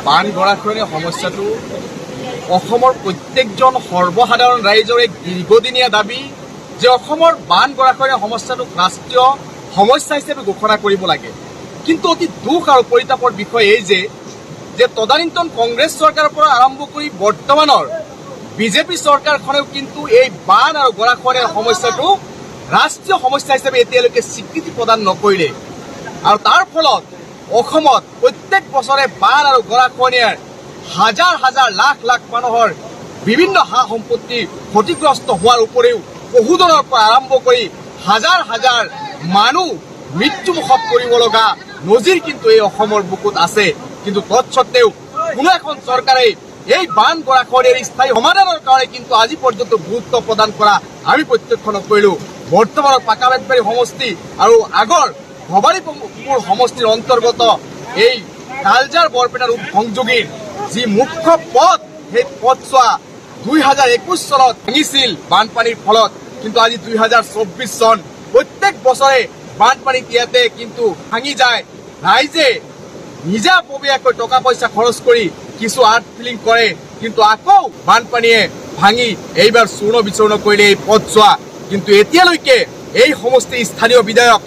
বান গৰাখহনীয়া সমস্যাটো অসমৰ প্ৰত্যেকজন সৰ্বসাধাৰণ ৰাইজৰ এক দীৰ্ঘদিনীয়া দাবী যে অসমৰ বান গৰাখহনীয়া সমস্যাটোক ৰাষ্ট্ৰীয় সমস্যা হিচাপে ঘোষণা কৰিব লাগে। কিন্তু অতি দুখ আৰু পৰিতাপৰ বিষয় এই যে তদানীন্তন কংগ্ৰেছ চৰকাৰৰ পৰা আৰম্ভ কৰি বৰ্তমানৰ বিজেপি চৰকাৰখনেও কিন্তু এই বান আৰু গৰাখহনীয়াৰ সমস্যাটো ৰাষ্ট্ৰীয় সমস্যা হিচাপে এতিয়ালৈকে স্বীকৃতি প্ৰদান নকৰিলে। আৰু তাৰ ফলত অসমত প্ৰত্যেক বছৰে বান আৰু গৰাখহনীয়াৰ হাজাৰ হাজাৰ লাখ লাখ মানুহৰ বিভিন্ন সা সম্পত্তি ক্ষতিগ্ৰস্ত হোৱাৰ উপৰিও পশুধনৰ পৰা আৰম্ভ কৰি হাজাৰ হাজাৰ মানুহ মৃত্যুমুখত পৰিব লগা নজিৰ কিন্তু এই অসমৰ বুকুত আছে। কিন্তু তৎসত্ত্বেও কোনো এখন চৰকাৰে এই বান গৰাখহনীয়াৰ স্থায়ী সমাধানৰ কাৰণে কিন্তু আজি পৰ্যন্ত গুৰুত্ব প্ৰদান কৰা আমি প্ৰত্যক্ষ নকৰিলোঁ। বৰ্তমানৰ পাকাবেতবাৰী সমষ্টি আৰু আগৰ ভবানীপুৰ সমষ্টিৰ অন্তৰ্গত এই কালজাৰ বৰপেটা ৰূপ সংযোগীৰ যি মুখ্য পথ, সেই পথছোৱা 2021 চনত ভাঙিছিল বানপানীৰ ফলত। কিন্তু আজি 2024 চন, প্ৰত্যেক বছৰে বানপানীত ইয়াতে কিন্তু ভাঙি যায়। ৰাইজে নিজাববীয়াকৈ টকা পইচা খৰচ কৰি কিছু আৰ্ট ফিলিং কৰে, কিন্তু আকৌ বানপানীয়ে ভাঙি এইবাৰ চূৰ্ণ বিচূৰ্ণ কৰিলে এই পথছোৱা। কিন্তু এতিয়ালৈকে এই সমষ্টিৰ স্থানীয় বিধায়ক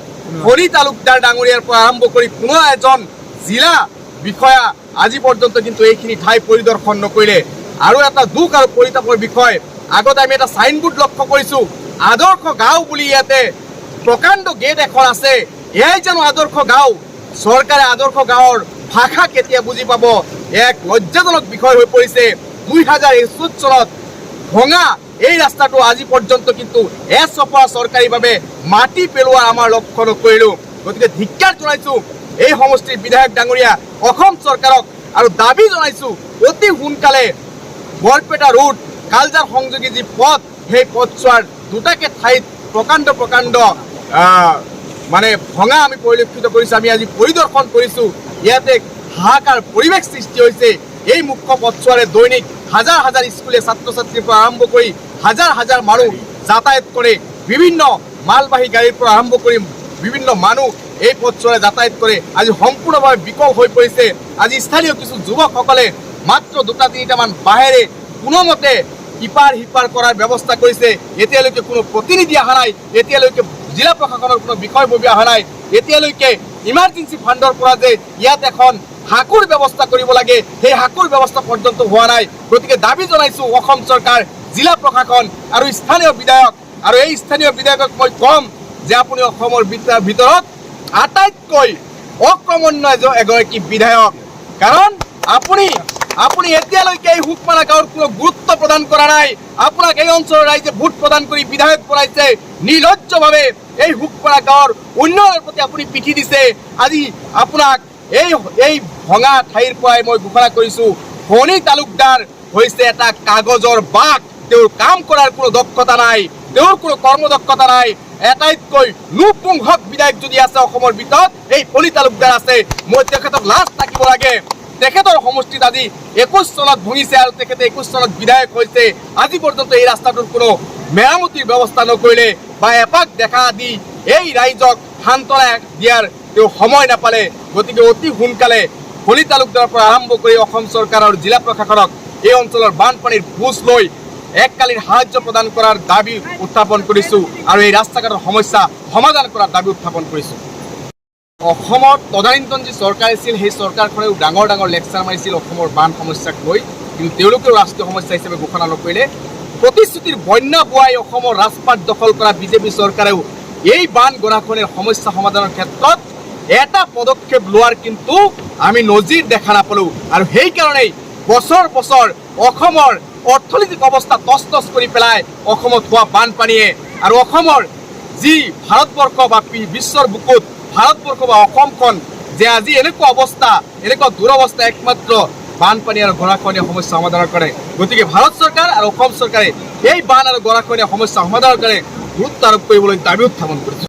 হৰি তালুকদাৰ ডাঙৰীয়াৰ পৰা আৰম্ভ কৰি কোনো এজন জিলা বিষয়া আজি পৰ্যন্ত কিন্তু এইখিনি ঠাই পৰিদৰ্শন নকৰিলে। আৰু এটা দুখ আৰু পৰিতাপৰ বিষয়, আগতে আমি এটা চাইনবোৰ্ড লক্ষ্য কৰিছো, আদৰ্শ গাঁও বুলি ইয়াতে প্ৰকাণ্ড গেট এখন আছে। এয়াই জানো আদৰ্শ গাঁও? চৰকাৰে আদৰ্শ গাঁৱৰ ভাষা কেতিয়া বুজি পাব? এক লজ্জাজনক বিষয় হৈ পৰিছে। 2021 চনত ভঙা এই ৰাস্তাটো আজি পৰ্যন্ত কিন্তু এচপৰা চৰকাৰীভাৱে মাটি পেলোৱাৰ আমাৰ লক্ষ্য নকৰিলোঁ। গতিকে ধিক্কাৰ জনাইছোঁ এই সমষ্টিৰ বিধায়ক ডাঙৰীয়া, অসম চৰকাৰক, আৰু দাবী জনাইছোঁ অতি সোনকালে বৰপেটা ৰোড কালজাৰ সংযোগী যি পথ, সেই পথছোৱাৰ দুটাকে ঠাইত প্ৰকাণ্ড মানে ভঙা আমি পৰিলক্ষিত কৰিছোঁ। আমি আজি পৰিদৰ্শন কৰিছোঁ, ইয়াতে হাহাকাৰ পৰিৱেশ সৃষ্টি হৈছে। এই মুখ্য পথছোৱাৰে দৈনিক হাজাৰ হাজাৰ স্কুলীয়া ছাত্ৰ ছাত্ৰীৰ পৰা আৰম্ভ কৰি হাজাৰ হাজাৰ মানুহ যাতায়াত কৰে। বিভিন্ন মালবাহী গাড়ীৰ পৰা আৰম্ভ কৰি বিভিন্ন মানুহ এই পথছোৱাৰে যাতায়াত কৰে। আজি সম্পূৰ্ণভাৱে বিকল হৈ পৰিছে। আজি স্থানীয় কিছু যুৱকসকলে মাত্ৰ 2-3টামান বাঁহেৰে কোনোমতে ইপাৰ সিপাৰ কৰাৰ ব্যৱস্থা কৰিছে। এতিয়ালৈকে কোনো প্ৰতিনিধি অহা নাই, এতিয়ালৈকে জিলা প্ৰশাসনৰ কোনো বিষয়ববীয়া অহা নাই, এতিয়ালৈকে ইমাৰ্জেঞ্চি ফাণ্ডৰ পৰা যে ইয়াত এখন হাকুৰ ব্যৱস্থা কৰিব লাগে, সেই হাকুৰ ব্যৱস্থা পৰ্যন্ত হোৱা নাই। গতিকে দাবী জনাইছোঁ অসম চৰকাৰ, জিলা প্ৰশাসন আৰু স্থানীয় বিধায়ক। আৰু এই স্থানীয় বিধায়কক মই ক'ম যে আপুনি অসমৰ ভিতৰত আটাইতকৈ অক্ৰমণ্য এগৰাকী বিধায়ক। কাৰণ আপুনি এতিয়ালৈকে এই হুকমাৰা গাঁৱৰ কোনো গুৰুত্ব প্ৰদান কৰা নাই। আপোনাক এই অঞ্চলৰ ৰাইজে ভোট প্ৰদান কৰি বিধায়ক বনাইছে। নিৰ্লজ্জভাৱে এই হুকমাৰা গাঁৱৰ উন্নয়নৰ প্ৰতি আপুনি পিঠি দিছে। আজি আপোনাক এই ভঙা ঠাইৰ পৰাই মই ঘোষণা কৰিছোঁ, হৰি তালুকদাৰ হৈছে এটা কাগজৰ বাঘ। তেওঁৰ কাম কৰাৰ কোনো দক্ষতা নাই, তেওঁৰ কোনো কৰ্মদক্ষতা নাই। এটাইতকৈ নৃশংসক বিধায়ক যদি আছে অসমৰ ভিতৰত, এই হৰি তালুকদাৰ আছে। মই তেখেতক লাজ থাকিব লাগে। তেখেতৰ সমষ্টিত আজি 21 চনত ভঙিছে আৰু তেখেতে 21 চনত বিধায়ক হৈছে। আজি পৰ্যন্ত এই ৰাস্তাটোৰ কোনো মেৰামতিৰ ব্যৱস্থা নকৰিলে বা এপাক দেখা দি এই ৰাইজক সান্তনা দিয়াৰ তেওঁ সময় নাপালে। গতিকে অতি সোনকালে হৰি তালুকদাৰৰ পৰা আৰম্ভ কৰি অসম চৰকাৰ আৰু জিলা প্ৰশাসনক এই অঞ্চলৰ বানপানীৰ বুজ লৈ এককালীন সাহায্য প্ৰদান কৰাৰ দাবী উত্থাপন কৰিছোঁ আৰু এই ৰাস্তা ঘাটৰ সমস্যা সমাধান কৰাৰ দাবী উত্থাপন কৰিছোঁ। অসমত তদানীন্তন যি চৰকাৰ আছিল, সেই চৰকাৰখনেও ডাঙৰ ডাঙৰ লেকচাৰ মাৰিছিল অসমৰ বান সমস্যাক লৈ, কিন্তু তেওঁলোকেও ৰাষ্ট্ৰীয় সমস্যা হিচাপে ঘোষণা নকৰিলে। প্ৰতিশ্ৰুতিৰ বন্যা বোৱাই অসমৰ ৰাজপাট দখল কৰা বিজেপি চৰকাৰেও এই বান গৰাখহনীয়াৰ সমস্যা সমাধানৰ ক্ষেত্ৰত এটা পদক্ষেপ লোৱাৰ কিন্তু আমি নজিৰ দেখা নাপালোঁ। আৰু সেইকাৰণেই বছৰ বছৰ অসমৰ অৰ্থনৈতিক অৱস্থা তছ কৰি পেলাই অসমত হোৱা বানপানীয়ে আৰু অসমৰ যি ভাৰতবৰ্ষ বা বিশ্বৰ বুকুত ভাৰতবৰ্ষ বা অসমখন যে আজি এনেকুৱা অৱস্থা, এনেকুৱা দুৰৱস্থা, একমাত্ৰ বানপানী আৰু গৰাখহনীয়া সমস্যা সমাধানৰ কাৰণে। গতিকে ভাৰত চৰকাৰ আৰু অসম চৰকাৰে এই বান আৰু গৰাখহনীয়া সমস্যা সমাধানৰ কাৰণে গুৰুত্ব আৰোপ কৰিবলৈ দাবী উত্থাপন কৰিছে।